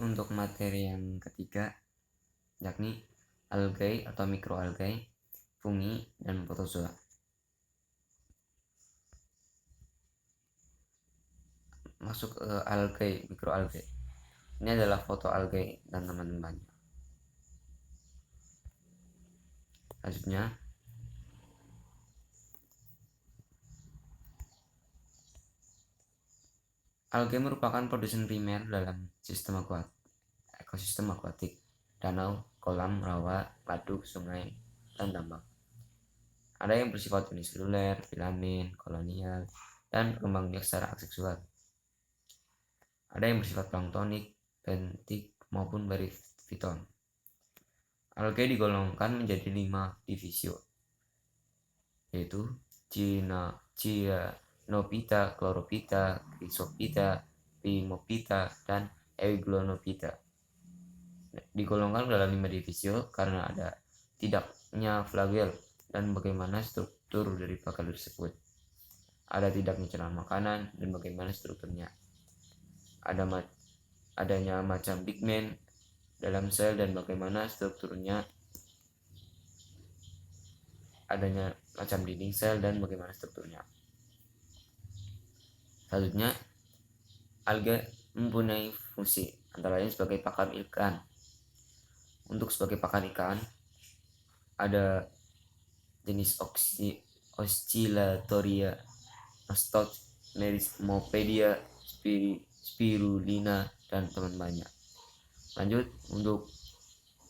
Untuk materi yang ketiga, yakni algae atau mikroalgae, fungi, dan protozoa. Masuk ke algae, mikroalgae. Ini adalah foto algae dan teman-temannya. Selanjutnya, algae merupakan produsen primer dalam ekosistem akuatik, danau, kolam, rawa, waduk, sungai, dan tambang. Ada yang bersifat uniseluler, filamen, kolonial, dan berkembang biak secara aseksual. Ada yang bersifat planktonik, bentik, maupun barifiton. Algae digolongkan menjadi 5 divisio, yaitu Cyanophyta, Chlorophyta, Chrysophyta, Primophyta, dan Euglonophyta. Digolongkan dalam 5 divisio karena ada tidaknya flagel dan bagaimana struktur dari flagel tersebut. Ada tidaknya cairan makanan dan bagaimana strukturnya. Adanya macam pigmen dalam sel dan bagaimana strukturnya. Adanya macam dinding sel dan bagaimana strukturnya. Selanjutnya, alga mempunyai fungsi antara lain sebagai pakan ikan. Untuk sebagai pakan ikan, ada jenis Oscillatoria, Mastot, Merismopedia, Spirulina, dan teman-temannya. Lanjut, untuk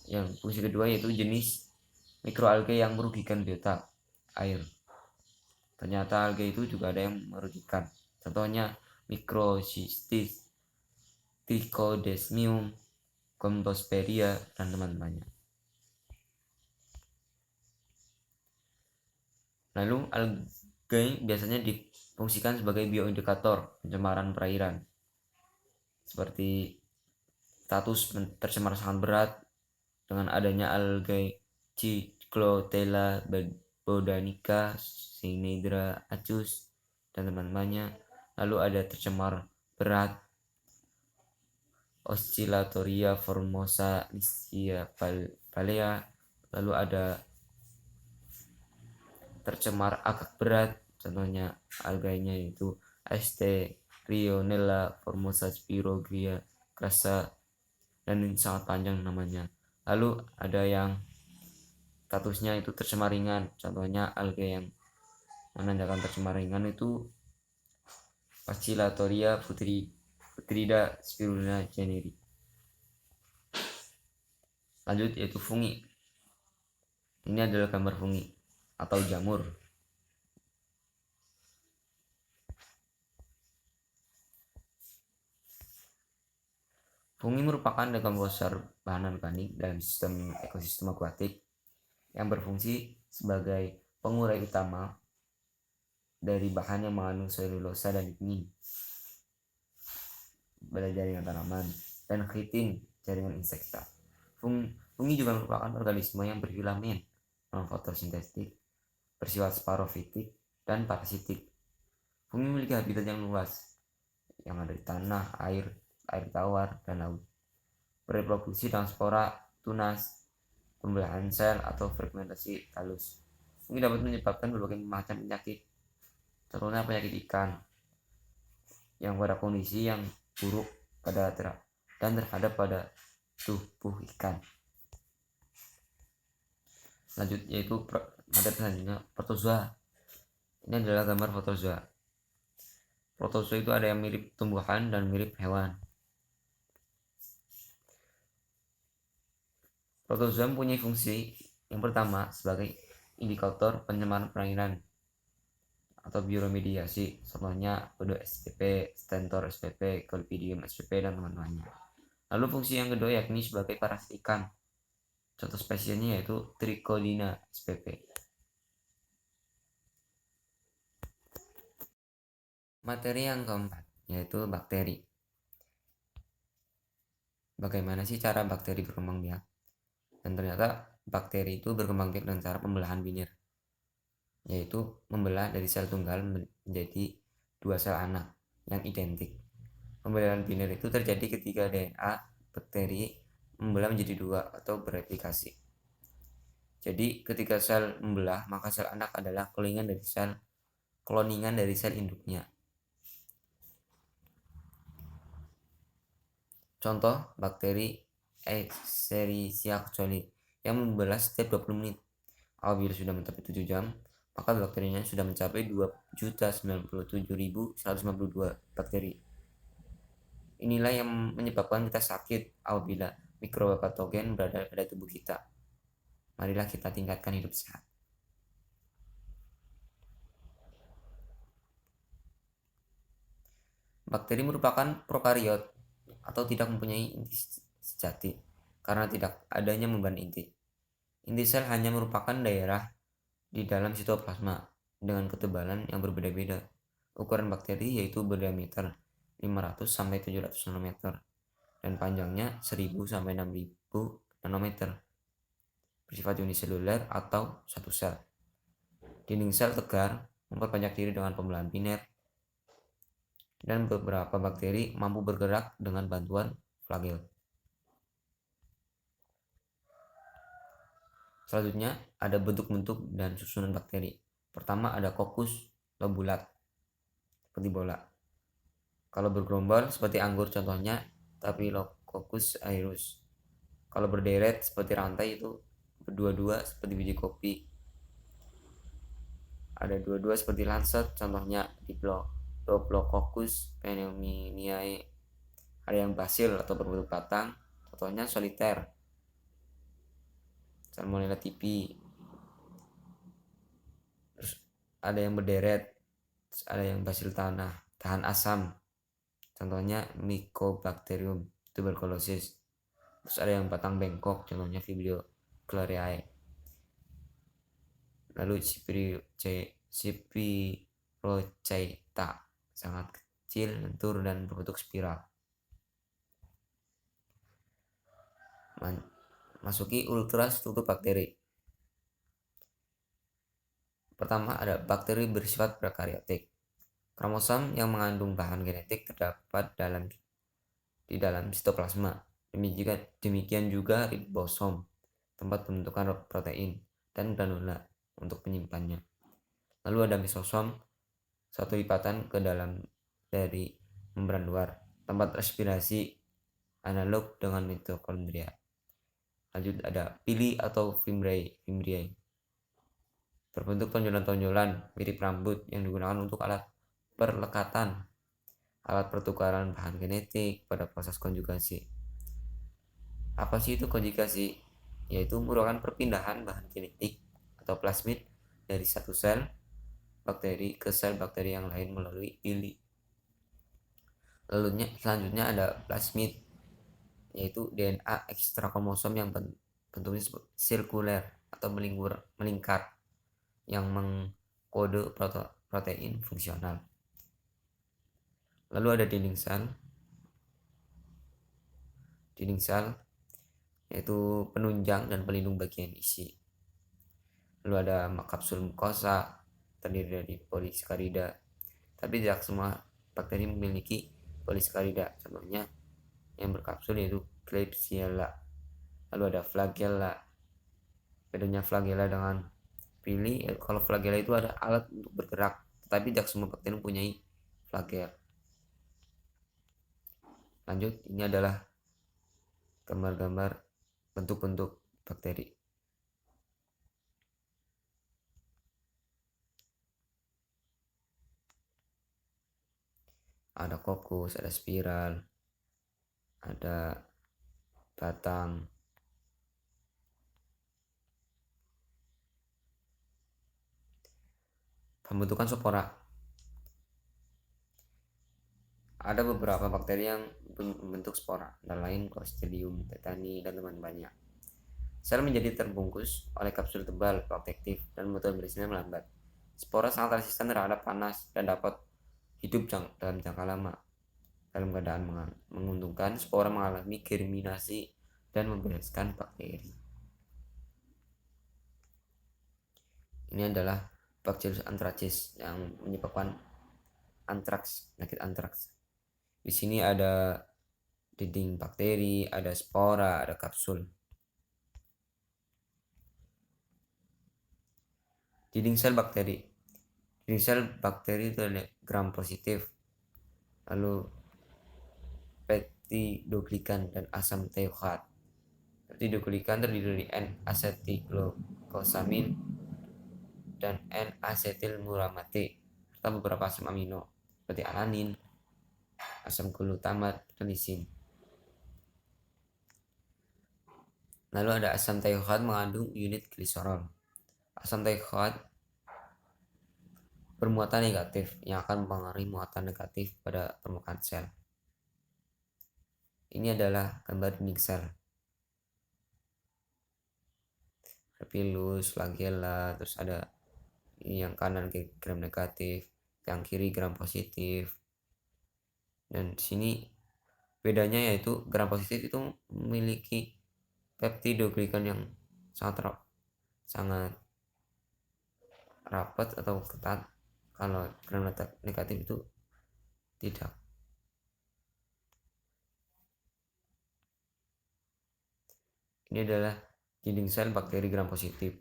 yang fungsi kedua yaitu jenis mikroalgae yang merugikan biota air. Ternyata algae itu juga ada yang merugikan. Contohnya Microcystis, Trichodesmium, Gomptosperdia, dan teman-temannya. Lalu algae biasanya difungsikan sebagai bioindikator pencemaran perairan, seperti status tercemar sangat berat dengan adanya algae Cyclotella bodanica, Cynedra acus, dan teman-temannya. Lalu ada tercemar berat Oscillatoria formosa Lycia palea. Lalu ada tercemar agak berat, contohnya alganya yaitu Asterionella formosa Spirogyra crassa, dan ini sangat panjang namanya. Lalu ada yang statusnya itu tercemar ringan, contohnya alga yang menandakan tercemar ringan itu Oscillatoria putrida spirulina generi. Lanjut yaitu fungi. Ini adalah gambar fungi atau jamur. Fungi merupakan logam besar bahan organik dalam sistem ekosistem akuatik yang berfungsi sebagai pengurai utama dari bahan yang mengandung selulosa dan lignin pada jaringan tanaman dan chitin jaringan insekta. Fungi juga merupakan organisme yang berfilamen, non-fotosintetik, bersifat sparofitik, dan parasitik. Fungi memiliki habitat yang luas, yang ada di tanah, air tawar, dan laut. Bereproduksi dengan spora, tunas, pembelahan sel, atau fragmentasi talus. Fungi dapat menyebabkan berbagai macam penyakit, contohnya penyakit ikan, yang pada kondisi yang buruk pada dan terhadap pada tubuh ikan. Lanjut yaitu materi selanjutnya protozoa. Ini adalah gambar protozoa. Protozoa itu ada yang mirip tumbuhan dan mirip hewan. Protozoa mempunyai fungsi yang pertama sebagai indikator pencemaran perairan atau bioremediasi, contohnya Odo SPP, Stentor SPP, Colpidium SPP, dan teman-temannya. Lalu fungsi yang kedua yakni sebagai parasit ikan. Contoh spesiesnya yaitu Trichodina SPP. Materi yang keempat yaitu bakteri. Bagaimana sih cara bakteri berkembang biak? Dan ternyata bakteri itu berkembang biak dengan cara pembelahan binir, yaitu membelah dari sel tunggal menjadi 2 sel anak yang identik. Pembelahan binir itu terjadi ketika DNA bakteri membelah menjadi dua atau bereplikasi. Jadi ketika sel membelah, maka sel anak adalah kloningan dari sel induknya. Contoh bakteri Escherichia coli yang membelah setiap 20 menit. Apabila sudah mencapai 7 jam, maka bakterinya sudah mencapai 2.097.152 bakteri. Inilah yang menyebabkan kita sakit apabila mikroba patogen berada pada tubuh kita. Marilah kita tingkatkan hidup sehat. Bakteri merupakan prokariot atau tidak mempunyai inti sejati karena tidak adanya membrana inti. Inti sel hanya merupakan daerah di dalam sitoplasma dengan ketebalan yang berbeda-beda. Ukuran bakteri yaitu berdiameter 500 sampai 700 nanometer dan panjangnya 1000 sampai 6000 nanometer. Bersifat uniseluler atau satu sel. Dinding sel tegar memperbanyak diri dengan pembelahan biner dan beberapa bakteri mampu bergerak dengan bantuan flagel. Selanjutnya ada bentuk-bentuk dan susunan bakteri. Pertama ada kokus lobulat seperti bola. Kalau bergerombol seperti anggur contohnya Staphylococcus aureus. Kalau berderet seperti rantai itu berdua-dua seperti biji kopi. Ada dua-dua seperti lancet contohnya Diplococcus pneumoniae. Ada yang basil atau berbentuk batang contohnya soliter. Salmonella typhi. Terus ada yang berderet, terus ada yang basil tahan asam contohnya Mycobacterium tuberculosis. Terus ada yang batang bengkok contohnya Vibrio chloriae. Lalu Spirochaeta sangat kecil, lentur dan berbentuk spiral. Masuki ultrastruktur bakteri. Pertama ada bakteri bersifat prokariotik. Kromosom yang mengandung bahan genetik terdapat di dalam sitoplasma. Demikian juga ribosom, tempat pembentukan protein, dan granula untuk penyimpannya. Lalu ada mesosom, satu lipatan ke dalam dari membran luar, tempat respirasi analog dengan mitokondria. Lanjut ada pili atau fimbriae. Berbentuk tonjolan-tonjolan mirip rambut yang digunakan untuk alat perlekatan, alat pertukaran bahan genetik pada proses konjugasi. Apa sih itu konjugasi? Yaitu merupakan perpindahan bahan genetik atau plasmid dari satu sel bakteri ke sel bakteri yang lain melalui pili. Selanjutnya ada plasmid, yaitu DNA ekstra kromosom yang bentuknya sirkuler atau melingkar yang mengkode protein fungsional. Lalu ada dinding sel yaitu penunjang dan pelindung bagian isi. Lalu ada kapsul mukosa terdiri dari polisakarida. Tapi tidak semua bakteri memiliki polisakarida. Contohnya yang berkapsul yaitu Klebsiella. Lalu ada flagella. Bedanya flagella dengan pili, kalau flagella itu ada alat untuk bergerak, tetapi tidak semua bakteri mempunyai flagel. Lanjut, ini adalah gambar-gambar bentuk-bentuk bakteri. Ada kokus, ada spiral, ada batang. Pembentukan spora. Ada beberapa bakteri yang membentuk spora, antara lain Clostridium tetani dan teman-temannya. Sel menjadi terbungkus oleh kapsul tebal protektif dan metabolisme melambat. Spora sangat resisten terhadap panas dan dapat hidup dalam jangka lama. Dalam keadaan menguntungkan, spora mengalami germinasi dan membebaskan bakteri. Ini adalah Bacillus anthracis yang menyebabkan penyakit antraks. Di sini ada dinding bakteri, ada spora, ada kapsul. Dinding sel bakteri. Dinding sel bakteri itu ada gram positif, lalu peptidoglikan dan asam teukat. Peptidoglikan terdiri dari N-asetilglukosamin dan N-asetilmuramate serta beberapa asam amino seperti alanin, asam glutamat, dan lisin. Lalu ada asam teukat mengandung unit gliserol. Asam teukat bermuatan negatif yang akan mempengaruhi muatan negatif pada permukaan sel. Ini adalah gambar dinding sel. Pilus, flagella, terus ada yang kanan gram negatif, yang kiri gram positif. Dan di sini bedanya yaitu gram positif itu memiliki peptidoglikan yang sangat rapat atau ketat, kalau gram negatif itu tidak. Ini adalah dinding sel bakteri gram positif.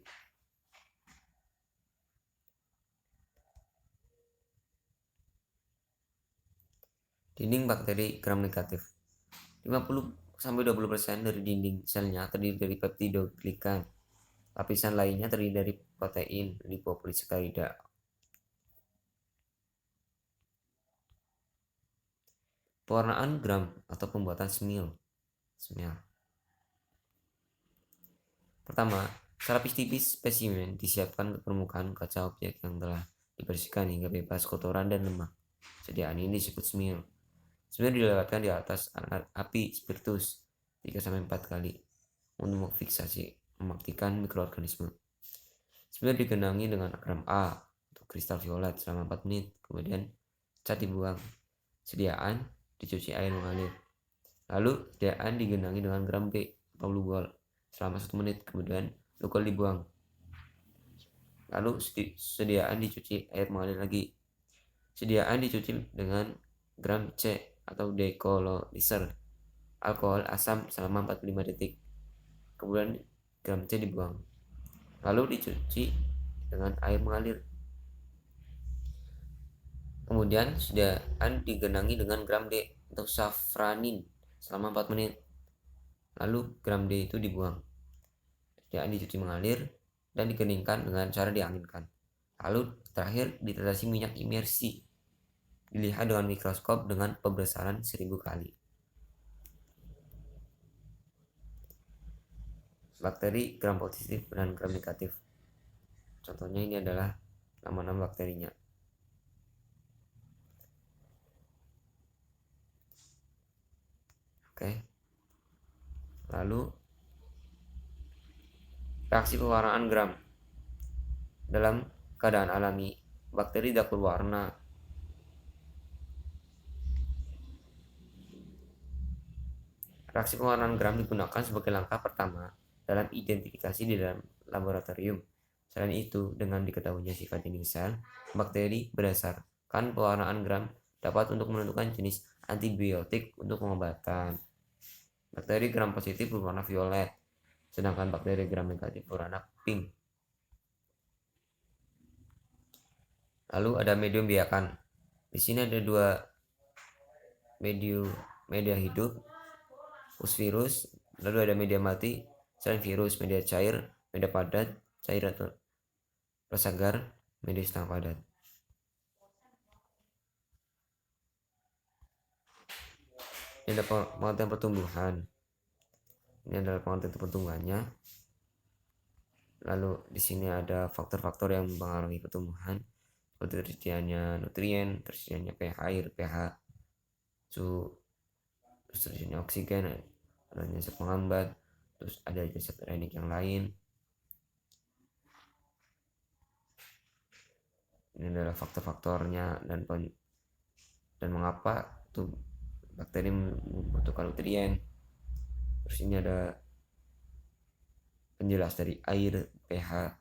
Dinding bakteri gram negatif. 50-20% dari dinding selnya terdiri dari peptidoglikan. Lapisan lainnya terdiri dari protein lipopolisakarida. Pewarnaan gram atau pembuatan smil. Pertama, tipis spesimen disiapkan ke permukaan kaca objek yang telah dibersihkan hingga bebas kotoran dan lemak. Sediaan ini disebut smil. Smil dilewatkan di atas api spiritus 3-4 kali untuk mematikan mikroorganisme. Smil digenangi dengan gram A untuk kristal violet selama 4 menit, kemudian cat dibuang. Sediaan dicuci air mengalir. Lalu sediaan digenangi dengan gram B atau lugol selama 1 menit, kemudian lugol dibuang. Lalu sediaan dicuci air mengalir lagi. Sediaan dicuci dengan gram C atau decolonizer alkohol asam selama 45 detik, kemudian gram C dibuang. Lalu dicuci dengan air mengalir. Kemudian sediaan digenangi dengan gram D untuk safranin selama 4 menit. Lalu gram D itu dibuang. Sediaan dicuci mengalir dan dikeningkan dengan cara dianginkan. Lalu terakhir ditetesi minyak imersi. Dilihat dengan mikroskop dengan pembesaran 1000 kali. Bakteri gram positif dan gram negatif. Contohnya ini adalah nama-nama bakterinya. Oke. Lalu reaksi pewarnaan gram. Dalam keadaan alami, bakteri tidak berwarna. Reaksi pewarnaan gram digunakan sebagai langkah pertama dalam identifikasi di dalam laboratorium. Selain itu, dengan diketahuinya sifat dinding sel bakteri berdasarkan pewarnaan gram dapat untuk menentukan jenis antibiotik untuk pengobatan. Bakteri gram positif berwarna violet, sedangkan bakteri gram negatif berwarna pink. Lalu ada medium biakan. Di sini ada 2 media hidup, virus, lalu ada media mati selain virus, media cair, media padat, cair atau segar, media setengah padat. Ini adalah pengertian pertumbuhan. Ini adalah pengertian pertumbuhannya. Lalu di sini ada faktor-faktor yang mempengaruhi pertumbuhan, seperti tersedianya nutrien, tersedianya pH air, pH, suhu, tersedianya oksigen, adanya zat penghambat, terus ada zat organik yang lain. Ini adalah faktor-faktornya dan mengapa tuh bakteri membutuhkan nutrien. Terus ini ada penjelas dari air, pH,